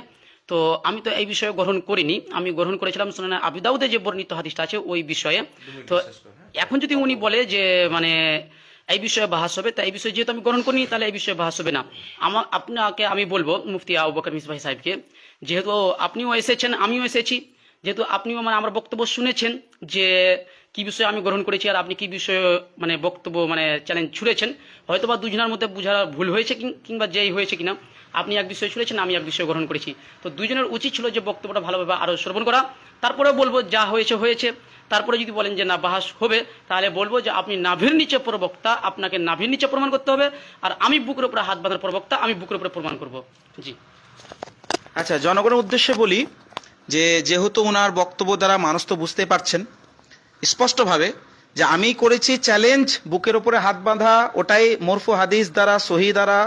তো আমি তো এই বিষয়ে গ্রহণ করিনি, আমি গ্রহণ করেছিলাম সুনানে আবি দাউদে যে বর্ণিত হাদিসটা আছে ওই বিষয়ে। তো এখন যদি উনি বলে যে মানে এই বিষয়ে বাহাস হবে, তা এই বিষয়ে যেহেতু আমি গ্রহণ করিনি তাহলে এই বিষয়ে বাহাস হবে না। আপনাকে আমি বলবো মুফতি আবু বকর মিসবাহ সাহেবকে, যেহেতু আপনিও এসেছেন আমিও এসেছি, যেহেতু আপনিও মানে আমার বক্তব্য শুনেছেন যে কি বিষয়ে আমি গ্রহণ করেছি আর আপনি কি বিষয়ে মানে বক্তব্য মানে চ্যালেঞ্জ ছুড়েছেন, হয়তোবা দুজনের মধ্যে বোঝার ভুল হয়েছে কিংবা যেই হয়েছে কিনা, আপনি এক বিষয় ছুড়েছেন আমি এক বিষয় গ্রহণ করেছি। তো দুজনের উচিত ছিল যে বক্তব্যটা ভালোভাবে আরো শ্রবণ করা, তারপরে বলবো যা হয়েছে হয়েছে। তারপরে যদি বলেন যে না বাহাস হবে, তাহলে বলবো যে আপনি নাভির নিচে প্রবক্তা, আপনাকে নাভির নিচে প্রমাণ করতে হবে, আর আমি বুকের উপরে হাত বাঁধার প্রবক্তা, আমি বুকের উপরে প্রমাণ করব। জি আচ্ছা, জনগণের উদ্দেশ্যে বলি যে যেহেতু ওনার বক্তব্য দ্বারা মানুষ তো বুঝতে পারছেন স্পষ্টভাবে যে আমি করেছি চ্যালেঞ্জ বুকের উপরে হাত বাঁধা, ওটাই মরফু হাদিস দ্বারা সহি দ্বারা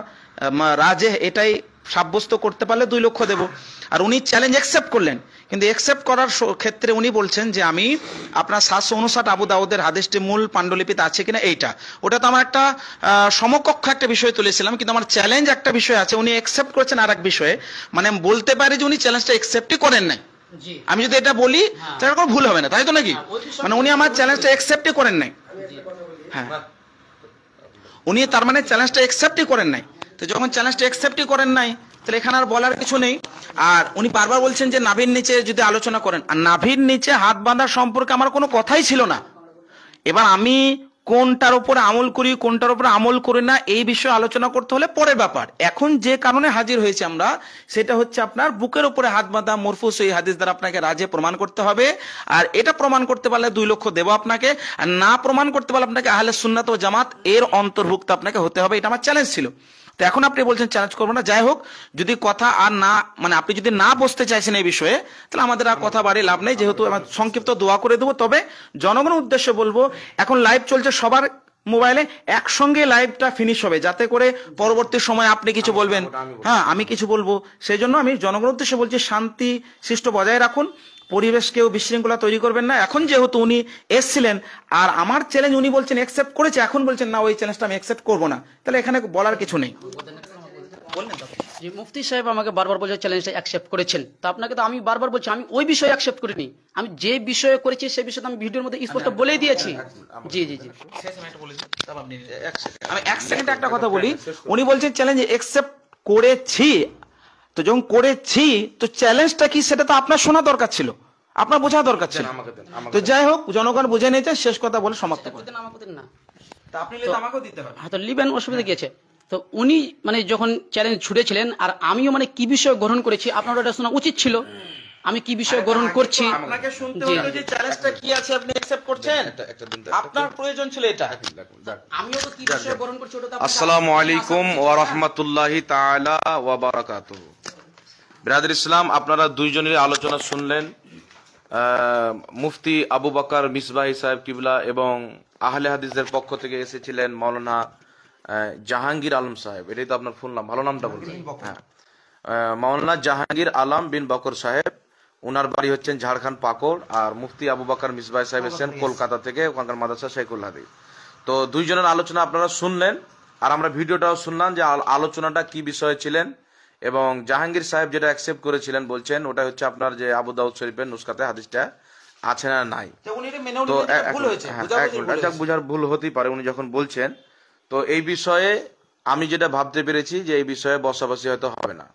রাজে, এটাই সাব্যস্ত করতে পারলে 2 লক্ষ দেব। আর উনি চ্যালেঞ্জ অ্যাকসেপ্ট করলেন, কিন্তু অ্যাকসেপ্ট করার ক্ষেত্রে উনি বলছেন যে আমি আপনার 759 আবু দাউদের হাদিসটি মূল পাণ্ডুলিপিতে আছে কিনা এইটা, ওটা তো আমার একটা সমকক্ষ একটা বিষয় তুলেছিলাম, কিন্তু আমার চ্যালেঞ্জ একটা বিষয় আছে, উনি অ্যাকসেপ্ট করেছেন আর এক বিষয়ে। মানে বলতে পারি যে উনি চ্যালেঞ্জটা অ্যাকসেপ্টই করেন নাই। আমি যদি এটা বলি তাহলে কোনো ভুল হবে না, তাই তো নাকি? মানে উনি আমার চ্যালেঞ্জটা অ্যাকসেপ্টই করেন নাই। হ্যাঁ, উনি তার মানে চ্যালেঞ্জটা অ্যাকসেপ্টই করেন নাই। তো যখন চ্যালেঞ্জটা অ্যাকসেপ্টই করেন নাই তাহলে এখানে আর বলার কিছু নেই। আর উনি বারবার বলছেন যে নাভির নিচে যদি আলোচনা করেন, আর নাভির নিচে হাত বাঁধা সম্পর্কে আমার কোনো কথাই ছিল না। এবার আমি কোনটার উপরে আমল করি কোনটার উপরে আমল করি না এই বিষয়ে আলোচনা করতে হলে পরের ব্যাপার। এখন যে কারণে হাজির হয়েছে আমরা, সেটা হচ্ছে আপনার বুকের উপরে হাত বাঁধা মরফু সহি হাদিস দ্বারা আপনাকে রাজে প্রমাণ করতে হবে। আর এটা প্রমাণ করতে পারলে 2 লক্ষ দেব আপনাকে, আর না প্রমাণ করতে পারলে আপনাকে আহলে সুন্নাত ও জামাত এর অন্তর্ভুক্ত আপনাকে হতে হবে। এটা আমার চ্যালেঞ্জ ছিল। তো এখন আপনি বলছেন চ্যালেঞ্জ করবো না, যাই হোক, যদি কথা আর না মানে আপনি যদি না বসতে চাইছেন এই বিষয়ে, তাহলে আমাদের আর কথা বাড়ি লাভ নেই, যেহেতু আমার সংক্ষিপ্ত দোয়া করে দেবো। তবে জনগণের উদ্দেশ্যে বলবো, এখন লাইভ চলছে, সবার মোবাইলে একসঙ্গে লাইভটা ফিনিশ হবে, যাতে করে পরবর্তী সময় আপনি কিছু বলবেন, হ্যাঁ আমি কিছু বলবো। সেই জন্য আমি জনগণের উদ্দেশ্যে বলছি, শান্তি সৃষ্ট বজায় রাখুন, পরিবেশকেও বিশৃঙ্খলা তৈরি করবেন না। এখন যেহেতু উনি এসছিলেন আর আমার চ্যালেঞ্জ উনি বলছেন অ্যাকসেপ্ট করেছে, এখন বলছেন না ওই চ্যালেঞ্জটা আমি অ্যাকসেপ্ট করবো না, তাহলে এখানে বলার কিছু নেই। যে মুফতি সাহেব আমাকে বারবার বলছে চ্যালেঞ্জটা অ্যাকসেপ্ট করেছেন, তো আপনাকে তো আমি বারবার বলছি আমি ওই বিষয়ে অ্যাকসেপ্ট করিনি, আমি যে বিষয়ে করেছি সেই বিষয়ে আমি ভিডিওর মধ্যে স্পষ্ট বলেই দিয়েছি। জি জি জি আমি এক সেকেন্ডে একটা কথা বলি, উনি বলছেন চ্যালেঞ্জ অ্যাকসেপ্ট করেছি, তো যখন করেছি তো চ্যালেঞ্জটা কি সেটা তো আপনার শোনা দরকার ছিল, আপনার বোঝা দরকার ছিল। তো যাই হোক, জনগণ বুঝে নিয়েছে, শেষ কথা বলে সমাপ্ত করুন। আমাকে না তা আপনি নিলে আমাকেও দিতে হবে। হ্যাঁ, তো লিবেন, অসুবিধা কি আছে? তো উনি মানে যখন চ্যালেঞ্জ ছুড়েছিলেন আর আমিও মানে কি বিষয় গ্রহণ করেছি আপনার ওটা শোনা উচিত ছিল, আমি কি বিষয় গ্রহণ করছি। আপনাকে শুনতে হতো যে চ্যালেঞ্জটা কি আছে আপনি অ্যাকসেপ্ট করছেন, আপনার প্রয়োজন ছিল এটা। আমিও তো কি বিষয় গ্রহণ করছি ওটা তো আপনি- আসসালামু আলাইকুম ওয়া রাহমাতুল্লাহি তাআলা ওয়া বারাকাতুহু। বিরাদর ইসলাম, আপনারা দুইজনের আলোচনা শুনলেন, মুফতি আবু বকর মিসবাহি সাহেব কিবলা এবং আহলে হাদিসদের পক্ষ থেকে এসেছিলেন মাওলানা জাহাঙ্গীর আলম সাহেব। এটাই তো আপনার ফুল নাম, ভালো নামটা বলবেন? হ্যাঁ, মাওলানা জাহাঙ্গীর আলম বিন বকর সাহেব, ওনার বাড়ি হচ্ছেন ঝাড়খণ্ড পাকড়। আর মুফতি আবু বকর মিসবাহি সাহেব এসেছেন কলকাতা থেকে, ওখানকার মাদ্রাসা শেখুল হাদিস। তো দুইজনের আলোচনা আপনারা শুনলেন আর আমরা ভিডিওটাও শুনলাম যে আলোচনাটা কি বিষয়ে ছিলেন। এবং জাহাঙ্গীর সাহেব যেটা অ্যাকসেপ্ট করেছিলেন বলছেন ওটা হচ্ছে আপনার যে আবু দাউদ শরীফের নুসখাতে হাদিসটা আছে না নাই। তো বুঝার ভুল হতেই পারে উনি যখন বলছেন। তো এই বিষয়ে আমি যেটা ভাবতে পেরেছি যে এই বিষয়ে বসাবসি হয়তো হবে না,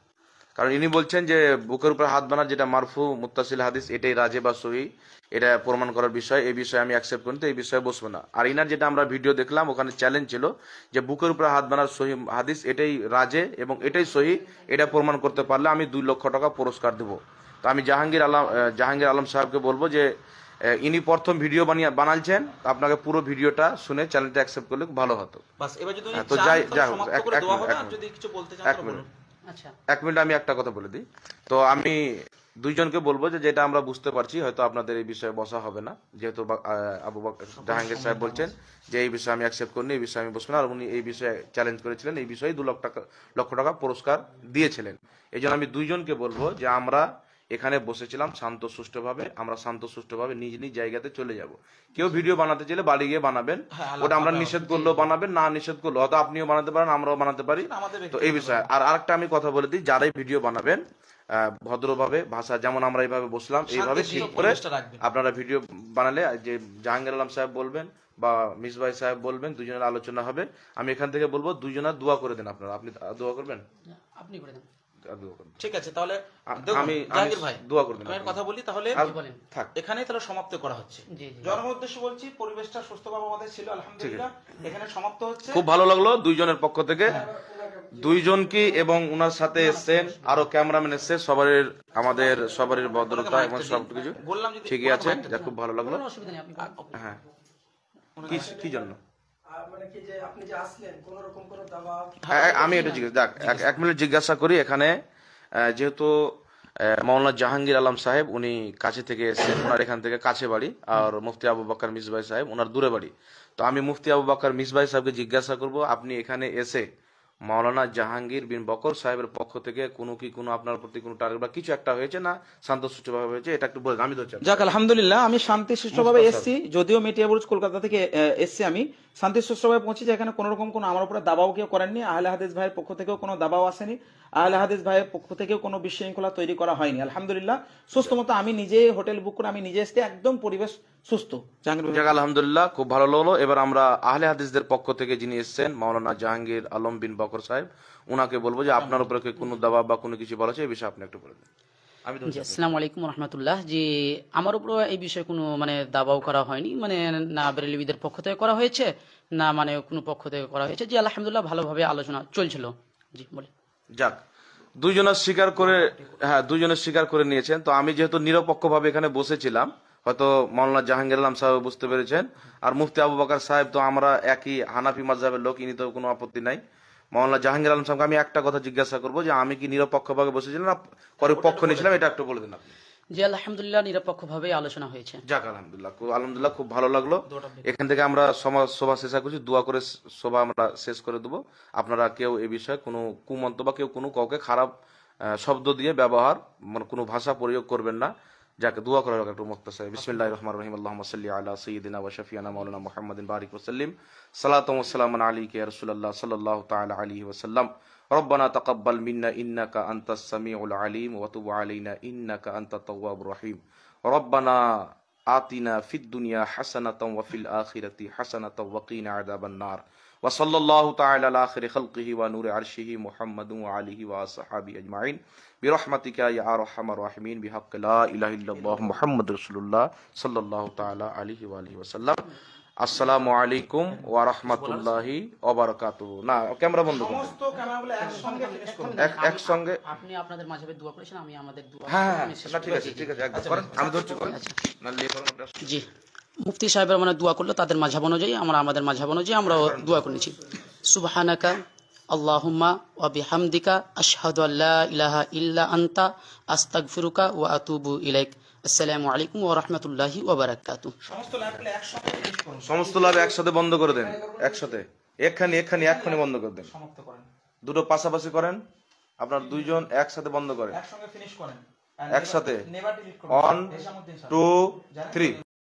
কারণ ইনি বলছেন যে বুকের উপর হাত বানার যেটা মারফু মুত্তাসিল হাদিস এটাই রাজে বা সহি, এটা প্রমাণ করার বিষয়, এই বিষয়ে আমি অ্যাকসেপ্ট করি, তো এই বিষয়ে বসবো না। আর ইনার যেটা আমরা ভিডিও দেখলাম ওখানে চ্যালেঞ্জ ছিল যে বুকের উপরে হাত বানার সহি হাদিস এটাই রাজে এবং এটাই সহি, এটা প্রমাণ করতে পারলে আমি 2 লক্ষ টাকা পুরস্কার দেবো। তো আমি জাহাঙ্গীর আলম সাহেবকে বলবো যে ইনি প্রথম ভিডিও বানাচ্ছেন, আপনাকে পুরো ভিডিওটা শুনে চ্যানেলটা অ্যাকসেপ্ট করলে ভালো হতো। তো যাই আচ্ছা 1 মিনিট আমি একটা কথা বলে দিই। তো আমি দুইজনকে বলবো যে যেটা আমরা বুঝতে পারছি হয়তো আপনাদের এই বিষয়ে বসা হবে না, যেহেতু আবু বকর জাহাঙ্গীর সাহেব বলছেন যে এই বিষয়ে আমি অ্যাকসেপ্ট করিনি, এই বিষয়ে আমি বসবো না। আর উনি এই বিষয়ে চ্যালেঞ্জ করেছিলেন, এই বিষয়ে 2 লক্ষ টাকা পুরস্কার দিয়েছিলেন। এই জন্য আমি দুইজনকে বলবো যে আমরা এখানে বসেছিলাম শান্ত সুষ্ঠুভাবে, আমরা শান্ত সুষ্ঠুভাবে নিজ নিজ জায়গাতে চলে যাব। কেউ ভিডিও বানাতে চাইলে বাড়ি গিয়ে বানাবেন, ওটা আমরা নিষেধ করলেও বানাবেন, না নিষেধ করলেও হয়তো আপনিও বানাতে পারেন, আমরাও বানাতে পারি। তো এই বিষয়ে আর আরেকটা আমি কথা বলে দিই, যারাই ভিডিও বানাবেন ভদ্রভাবে ভাষা যেমন আমরা এইভাবে বসলাম এইভাবে ঠিক করে আপনারা ভিডিও বানালে, যে জাহাঙ্গীর আলম সাহেব বলবেন বা মিসবাই সাহেব বলবেন, দুজনের আলোচনা হবে। আমি এখান থেকে বলবো দুজনের দোয়া করে দেন আপনারা। আপনি দোয়া করবেন? আপনি করে দেন। ঠিক আছে, তাহলে আমি জাহাঙ্গীর ভাই দোয়া করে দেন। আমি কথা বলি তাহলে, থাক এখানেই তাহলে সমাপ্ত করা হচ্ছে। জনগণের উদ্দেশ্যে বলছি, পরিবেশটা সুস্থভাবে আমাদের ছিল আলহামদুলিল্লাহ, এখানে সমাপ্ত হচ্ছে। খুব ভালো লাগলো দুইজনের পক্ষ থেকে, দুইজনকে এবং ওনার সাথে এসছেন আরো ক্যামেরাম্যান এসছে, আমাদের সবারই ভদ্রতা এবং সবকিছু ঠিকই আছে, যা খুব ভালো লাগলো। অসুবিধা নেই, আপনি হ্যাঁ, কি জন্য আমি এটা জিজ্ঞাসা 1 মিনিট জিজ্ঞাসা করি। এখানে যেহেতু মাওলানা জাহাঙ্গীর আলম সাহেব উনি কাছে থেকে এসেছেন, ওনার এখান থেকে কাছে বাড়ি, আর মুফতি আবু বকর মিসবাই সাহেব ওনার দূরে বাড়ি। তো আমি মুফতি আবু বকর মিসবাই সাহেবকে জিজ্ঞাসা করব, আপনি এখানে এসে মাওলানা জাহাঙ্গীর বিন বকর সাহেবের পক্ষ থেকে কোনো আপনার প্রতি কোনো টার্গেট বা কিছু একটা হয়েছে না শান্তশিষ্টভাবে হয়েছে, এটা একটু বলেন। আমি তো যাক আলহামদুলিল্লাহ, আমি শান্তিশিষ্টভাবে এসেছি, যদিও মিডিয়া বুরুজ কলকাতা থেকে এসেছি, আমি শান্তিশিষ্টভাবে পৌঁছেছি। এখানে কোনো রকম কোনো আমার উপরে দাবাও কেউ করেননি, আহলে হাদিস ভাইয়ের পক্ষ থেকেও কোনো দাবাও আসেনি, আহলে হাদিস ভাইয়ের পক্ষ থেকেও কোনো বিশৃঙ্খলা তৈরি করা হয়নি। আলহামদুলিল্লাহ সুস্থ মতো আমি নিজে হোটেল বুক করে আমি নিজে এসেছি, একদম পরিবেশ সুস্থ। আলহামদুলিল্লাহ, খুব ভালো লাগলো। এবার আমরা আহলে হাদিসদের পক্ষ থেকে যিনি এসেছেন মাওলানা জাহাঙ্গীর আলম বিন বকর সাহেব, উনাকে বলবো যে আপনার উপরে কোনো দাবা বা কোনো কিছু বলা আছে এই বিষয়ে আপনি একটু বলে দেন। জি আসসালামু আলাইকুম রহমতুল্লাহ। জি আমার উপর এই বিষয়ে কোনো মানে দাবাও করা হয়নি, মানে না বেরেলবিদের পক্ষ থেকে করা হয়েছে না মানে কোনো পক্ষ থেকে করা হয়েছে। জি আলহামদুলিল্লাহ ভালোভাবে আলোচনা চলছিল। জি বলে যাক, দুইজনের স্বীকার করে নিয়েছেন। তো আমি যেহেতু নিরপেক্ষভাবে এখানে বসেছিলাম, হয়তো মাওলানা জাহাঙ্গীর আলম সাহেব বুঝতে পেরেছেন, আর মুফতি আবু বকর সাহেব তো আমরা একই হানাফি মাযহাবের লোক, ইনি তো কোনো আপত্তি নাই। মাওলানা জাহাঙ্গীর আলম সাহেবকে আমি একটা কথা জিজ্ঞাসা করবো যে আমি কি নিরপেক্ষভাবে বসেছিলাম না পরে পক্ষ নিয়েছিলাম, এটা একটু বলে দিন আপনি। জি আলহামদুলিল্লাহ নিরপেক্ষভাবে আলোচনা হয়েছে। যাক আলহামদুলিল্লাহ খুব ভালো লাগলো। এখান থেকে আমরা সভা শেষ করছি, দোয়া করে সভা আমরা শেষ করে দেবো। আপনারা কেউ এই বিষয়ে কোনো কুমন্তব্য বা কেউ কোনো কাউকে খারাপ শব্দ দিয়ে ব্যবহার মানে কোনো ভাষা প্রয়োগ করবেন না। যাকে দোয়া করা হোক একটু মুক্তাসার। বিসমিল্লাহির রহমানির রহিম। আল্লাহুম্মা সাল্লি আলা সাইয়্যিদিনা ওয়া শাফিয়ানা মাওলানা মুহাম্মাদিন বারিক ওয়া সাল্লিম। সালাতু ওয়া সালামুন আলাইকা ইয়া রাসূলুল্লাহ সাল্লাল্লাহু তাআলা আলাইহি ওয়া সাল্লাম। রব্বানা তাকাব্বাল মিন্না ইন্নাকা আনতাস সামিউল আলিম ওয়া তুব আলাইনা ইন্নাকা আনতাত তাওয়াবুর রহিম। রব্বানা আতিনা ফিদ দুনিয়া হাসানাতাও ওয়া ফিল আখিরাতি হাসানাতাও ওয়া কিনা আযাবান নার। ওয়া সাল্লাল্লাহু তাআলা আলা আখিরি খালকিহি ওয়া নূরি আরশিহি মুহাম্মাদিন ওয়া আলিহি ওয়া আসহাবিহি আজমাইন বিরহমাতিকা ইয়া আরহামার রাহিমিন বিহাক্কি লা ইলাহা ইল্লাল্লাহ মুহাম্মাদুর রাসূলুল্লাহ সাল্লাল্লাহু তাআলা আলাইহি ওয়া আলিহি ওয়া সাল্লাম। আসসালামু আলাইকুম ওয়া রাহমাতুল্লাহি ওয়া বারাকাতুহু। না ক্যামেরা বন্ধ করুন। সমস্ত ক্যামেরাগুলো একসঙ্গে ফিনিশ করুন। একসঙ্গে আপনি আপনাদের মাঝে দোয়া করেছেন, আমি আমাদের দোয়া হ্যাঁ আমি শেষ না করে ঠিক আছে একদম করেন, আমি ধরছি করেন না লিয়ে করেন আপনি। জি মুফতি সাহেবের মানে দোয়া করলো তাদের মাঝহাব অনুযায়ী, আমরা আমাদের মাঝহাব অনুযায়ী আমরা দোয়া করেছি। সুবহানাকা আল্লাহুম্মা ওয়া বিহামদিকা আশহাদু আল্লা ইলাহা ইল্লা আনতা আস্তাগফিরুকা ওয়া আতুবু ইলাইক। আসসালামু আলাইকুম ওয়া রাহমাতুল্লাহি ওয়া বারাকাতুহু। সমস্ত লাইভগুলো একসঙ্গে ফিনিশ করুন। সমস্ত লাভ একসাথে বন্ধ করে দেন, একসাথে এক্ষুনি বন্ধ করে দেন। সমাপ্ত করেন। দুটো পাশাপাশি করেন, আপনার দুইজন একসাথে বন্ধ করেন, একসঙ্গে ফিনিশ করেন। একসাথে নেভার ডিলিট করুন। 1 2 3